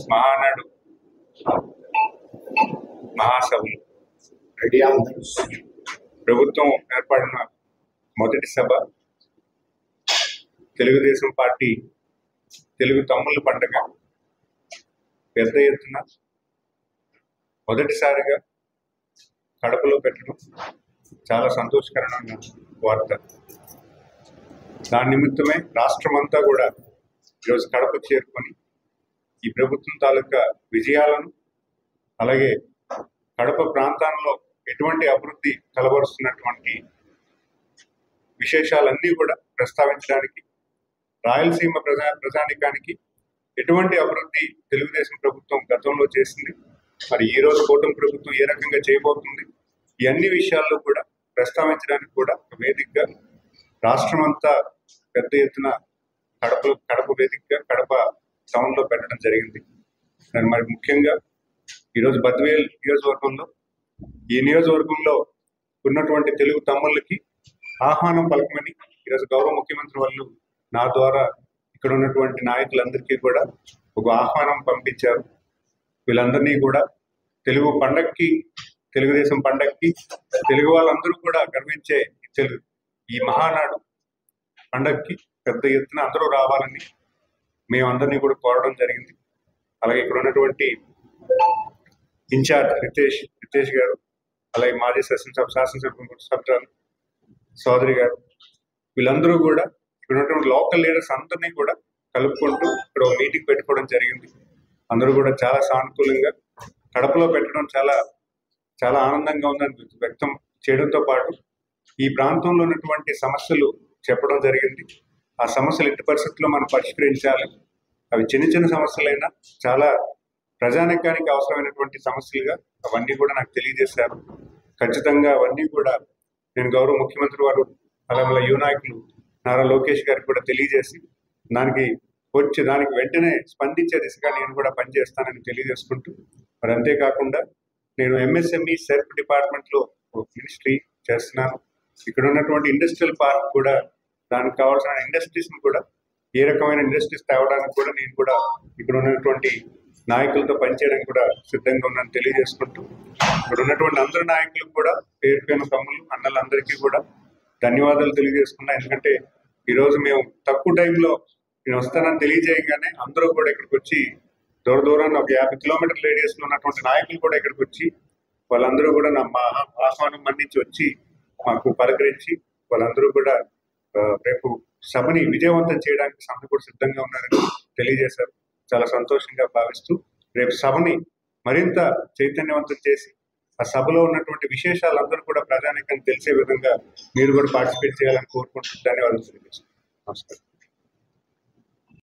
మహానాడు మహాసభలు ప్రభుత్వం ఏర్పడిన మొదటి సభ తెలుగుదేశం పార్టీ తెలుగు తమ్ముళ్ళ పండుగ పెద్ద ఎత్తున మొదటిసారిగా కడపలో పెట్టడం చాలా సంతోషకరమైన వార్త. దాని నిమిత్తమే రాష్ట్రమంతా కూడా ఈరోజు కడప చేరుకొని ఈ ప్రభుత్వం తాలూకా విజయాలను, అలాగే కడప ప్రాంతాల్లో ఎటువంటి అభివృద్ధి కలబరుస్తున్నటువంటి విశేషాలన్నీ కూడా ప్రస్తావించడానికి, రాయలసీమ ప్రజానికానికి ఎటువంటి అభివృద్ధి తెలుగుదేశం ప్రభుత్వం గతంలో చేసింది, మరి ఈ రోజు కూటమి ప్రభుత్వం ఏ రకంగా చేయబోతుంది, ఈ అన్ని విషయాల్లో కూడా ప్రస్తావించడానికి కూడా ఒక వేదికగా రాష్ట్రమంతా పెద్ద ఎత్తున కడప వేదికగా కడప టౌన్లో పెట్టడం జరిగింది. మరి ముఖ్యంగా ఈరోజు బద్వేల్ నియోజకవర్గంలో, ఈ నియోజకవర్గంలో ఉన్నటువంటి తెలుగు తమ్ముళ్ళకి ఆహ్వానం పలకమని ఈరోజు గౌరవ ముఖ్యమంత్రి వాళ్ళు నా ద్వారా ఇక్కడ ఉన్నటువంటి నాయకులందరికీ కూడా ఒక ఆహ్వానం పంపించారు. వీళ్ళందరినీ కూడా తెలుగు పండగకి, తెలుగుదేశం పండగకి, తెలుగు వాళ్ళందరూ కూడా గర్వించే ఈ మహానాడు పండగకి పెద్ద ఎత్తున అందరూ రావాలని మేమందరినీ కూడా కోరడం జరిగింది. అలాగే ఇక్కడ ఉన్నటువంటి ఇన్ఛార్జ్ రితేష్ గారు, అలాగే మాజీ శాసనసభ్యులు సోదరి గారు, వీళ్ళందరూ కూడా ఇక్కడ ఉన్నటువంటి లోకల్ లీడర్స్ అందరినీ కూడా కలుపుకుంటూ ఇక్కడ మీటింగ్ పెట్టుకోవడం జరిగింది. అందరూ కూడా చాలా సానుకూలంగా కడపలో పెట్టడం చాలా చాలా ఆనందంగా ఉందని వ్యక్తం చేయడంతో పాటు ఈ ప్రాంతంలో ఉన్నటువంటి సమస్యలు చెప్పడం జరిగింది. ఆ సమస్యలు ఎట్టి పరిస్థితుల్లో మనం పరిష్కరించాలి, అవి చిన్న చిన్న సమస్యలైనా చాలా ప్రజానికానికి అవసరమైనటువంటి సమస్యలుగా అవన్నీ కూడా నాకు తెలియజేశారు. ఖచ్చితంగా అవన్నీ కూడా నేను గౌరవ ముఖ్యమంత్రి వారు, అలాగే యువ నాయకులు నారా లోకేష్ గారికి కూడా తెలియజేసి దానికి వెంటనే స్పందించే దిశగా నేను కూడా పనిచేస్తానని తెలియజేసుకుంటూ, మరి అంతేకాకుండా నేను ఎంఎస్ఎంఈ సెర్ప్ డిపార్ట్మెంట్లో మినిస్ట్రీ చేస్తున్నాను. ఇక్కడ ఉన్నటువంటి ఇండస్ట్రియల్ పార్క్ కూడా, దానికి కావాల్సిన ఇండస్ట్రీస్ని కూడా, ఏ రకమైన ఇండస్ట్రీస్ తేవడానికి కూడా నేను కూడా ఇక్కడ ఉన్నటువంటి నాయకులతో పనిచేయడానికి కూడా సిద్ధంగా ఉన్నాను తెలియజేసుకుంటూ, ఇక్కడ ఉన్నటువంటి అందరు నాయకులకు కూడా పేరు పేరు తమ్ముళ్ళు అన్నలందరికీ కూడా ధన్యవాదాలు తెలియజేసుకున్నా. ఎందుకంటే ఈరోజు మేము తక్కువ టైంలో నేను వస్తానని తెలియజేయగానే అందరూ కూడా ఇక్కడికి వచ్చి దూరాన్ని ఒక 50 కిలోమీటర్ల రేడియస్లో ఉన్నటువంటి నాయకులు కూడా ఇక్కడికి వచ్చి వాళ్ళందరూ కూడా మా ఆహ్వానం మన్నించి వచ్చి మాకు పలకరించి వాళ్ళందరూ కూడా రేపు సభని విజయవంతం చేయడానికి సభ కూడా సిద్ధంగా ఉన్నారని తెలియజేశారు. చాలా సంతోషంగా భావిస్తూ రేపు సభని మరింత చైతన్యవంతం చేసి ఆ సభలో ఉన్నటువంటి విశేషాలందరూ కూడా ప్రజానికానికి తెలిసే విధంగా మీరు కూడా పార్టిసిపేట్ చేయాలని కోరుకుంటూ ధన్యవాదాలు తెలియజేస్తాను. నమస్కారం.